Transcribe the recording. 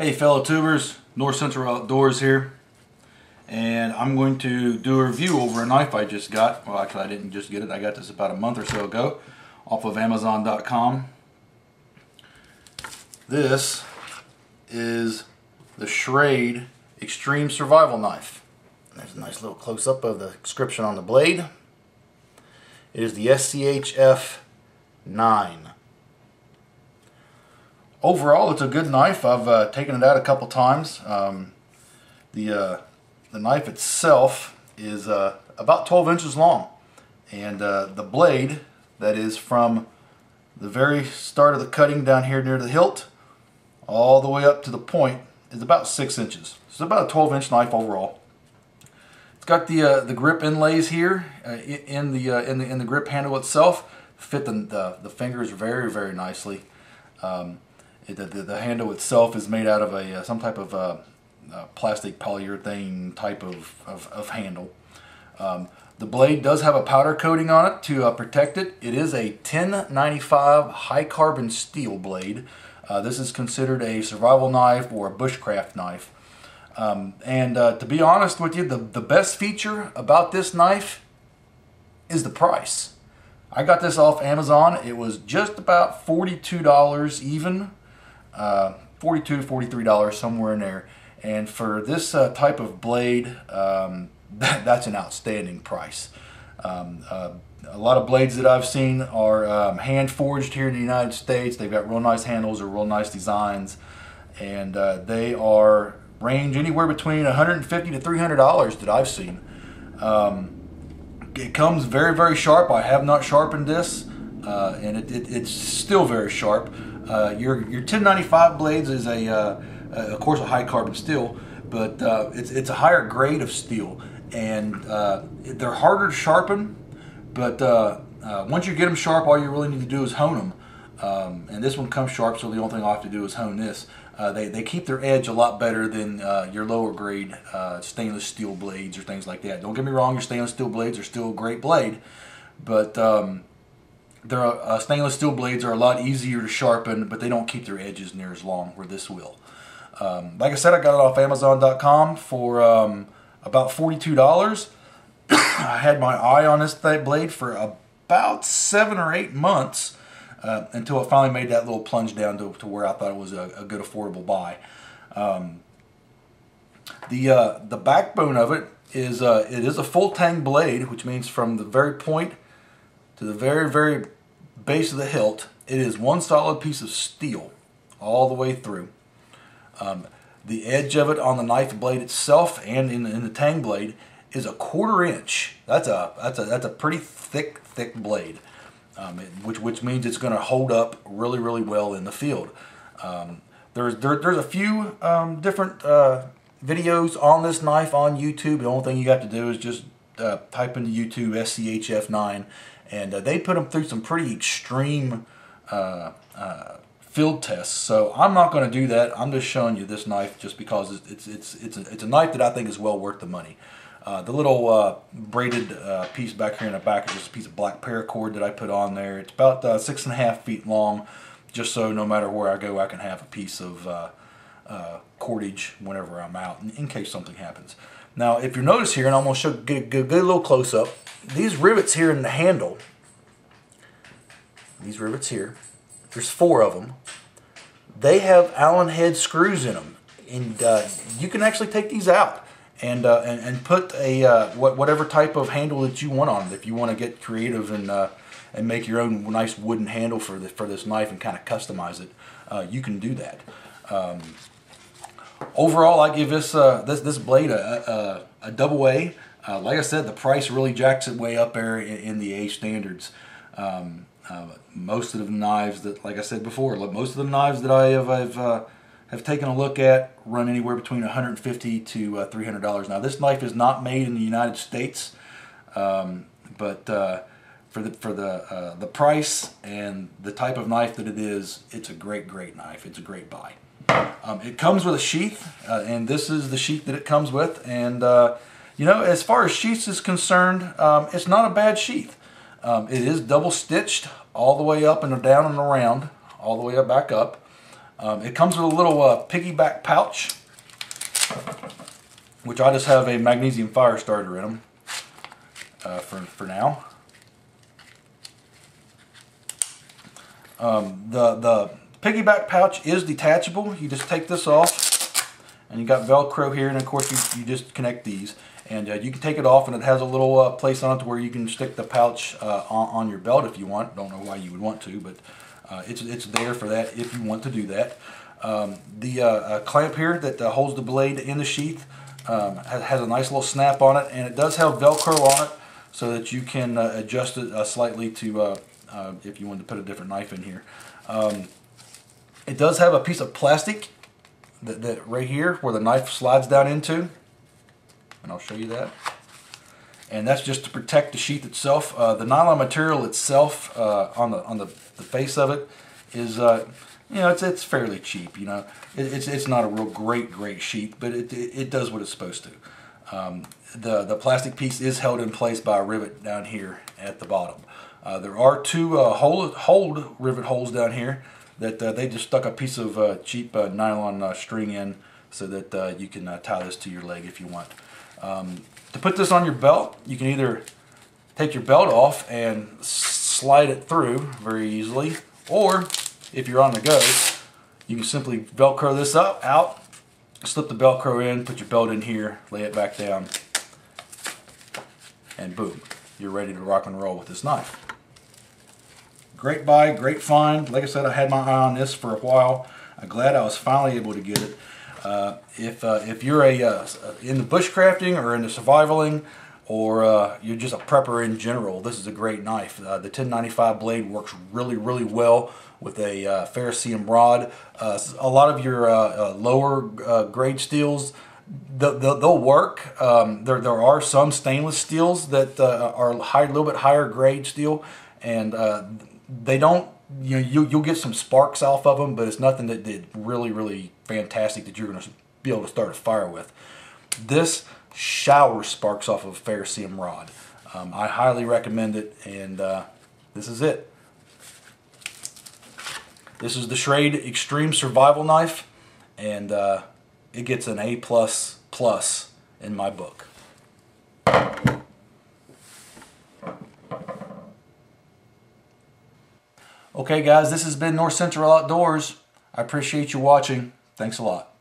Hey fellow tubers, North Central Outdoors here, and I'm going to do a review over a knife I just got. Well, actually I didn't just get it, I got this about a month or so ago off of Amazon.com. This is the Schrade Extreme Survival Knife. There's a nice little close-up of the inscription on the blade. It is the SCHF9. Overall, it's a good knife. I've taken it out a couple times. The knife itself is about 12 inches long, and the blade, that is from the very start of the cutting down here near the hilt all the way up to the point, is about 6 inches. So it's about a 12-inch knife overall. It's got the grip inlays here in the grip handle itself. Fit the fingers very, very nicely. The handle itself is made out of some type of plastic polyurethane type of handle. The blade does have a powder coating on it to protect it. It is a 1095 high carbon steel blade. This is considered a survival knife or a bushcraft knife. To be honest with you, the best feature about this knife is the price. I got this off Amazon. It was just about $42 even. $42 to $43, somewhere in there. And for this type of blade, that's an outstanding price. A lot of blades that I've seen are hand forged here in the United States. They've got real nice handles or real nice designs, and they are range anywhere between $150 to $300 that I've seen. It comes very, very sharp. I have not sharpened this, and it's still very sharp. Your 1095 blades is of course a high carbon steel, but it's a higher grade of steel, and they're harder to sharpen. But once you get them sharp, all you really need to do is hone them. And this one comes sharp, so the only thing I have to do is hone this. They keep their edge a lot better than your lower grade stainless steel blades or things like that. Don't get me wrong, your stainless steel blades are still a great blade, but stainless steel blades are a lot easier to sharpen, but they don't keep their edges near as long, where this will. Like I said, I got it off Amazon.com for about $42. I had my eye on this blade for about 7 or 8 months until it finally made that little plunge down to where I thought it was a good affordable buy. The backbone of it is a full tang blade, which means from the very point to the very, very base of the hilt, it is one solid piece of steel all the way through. The edge of it on the knife blade itself and in the tang blade is a 1/4 inch. That's a pretty thick blade, which means it's going to hold up really, really well in the field. There's a few different videos on this knife on YouTube. The only thing you got to do is just type into YouTube SCHF9, and they put them through some pretty extreme field tests. So I'm not going to do that. I'm just showing you this knife just because it's a knife that I think is well worth the money. The little braided piece back here in the back is just a piece of black paracord that I put on there. It's about 6.5 feet long, just so no matter where I go, I can have a piece of cordage whenever I'm out, in case something happens. Now, if you notice here, and I'm going to get a good little close-up, these rivets here in the handle, these rivets here, there's 4 of them. They have Allen head screws in them, and you can actually take these out and put a whatever type of handle that you want on it. If you want to get creative and make your own nice wooden handle for this knife and kind of customize it, you can do that. Overall, I give this blade a double A. Like I said, the price really jacks it way up there in the A standards. Most of the knives that, like I said before, most of the knives that I have taken a look at run anywhere between $150 to $300. Now, this knife is not made in the United States, but for the price and the type of knife that it is, it's a great knife. It's a great buy. It comes with a sheath, and this is the sheath that it comes with. And you know, as far as sheaths is concerned, it's not a bad sheath. It is double stitched all the way up and down and around, all the way up back up. It comes with a little piggyback pouch, which I just have a magnesium fire starter in them for now. The piggyback pouch is detachable. You just take this off, and you got Velcro here, and of course you just connect these, and you can take it off, and it has a little place on it where you can stick the pouch on your belt if you want. Don't know why you would want to, but it's there for that if you want to do that. The clamp here that holds the blade in the sheath has a nice little snap on it, and it does have Velcro on it so that you can adjust it slightly to if you wanted to put a different knife in here. It does have a piece of plastic that right here where the knife slides down into, and I'll show you that. And that's just to protect the sheath itself. The nylon material itself on the face of it is you know, it's fairly cheap. You know, it's not a real great sheath, but it does what it's supposed to. The plastic piece is held in place by a rivet down here at the bottom. There are two hold rivet holes down here that they just stuck a piece of cheap nylon string in so that you can tie this to your leg if you want. To put this on your belt, you can either take your belt off and slide it through very easily, or if you're on the go, you can simply Velcro this out, slip the Velcro in, put your belt in here, lay it back down, and boom, you're ready to rock and roll with this knife. Great buy, great find. Like I said, I had my eye on this for a while. I'm glad I was finally able to get it. If you're into bushcrafting or into survivaling, or you're just a prepper in general, this is a great knife. The 1095 blade works really well with a ferrocerium rod. A lot of your lower grade steels, they'll work. There are some stainless steels that are a little bit higher grade steel, and they don't, you know, you'll get some sparks off of them, but it's nothing that really fantastic that you're going to be able to start a fire with. This showers sparks off of a ferrocerium rod. I highly recommend it, and this is it. This is the Schrade Extreme Survival Knife, and it gets an A++ in my book. Okay guys, this has been North Central Outdoors. I appreciate you watching. Thanks a lot.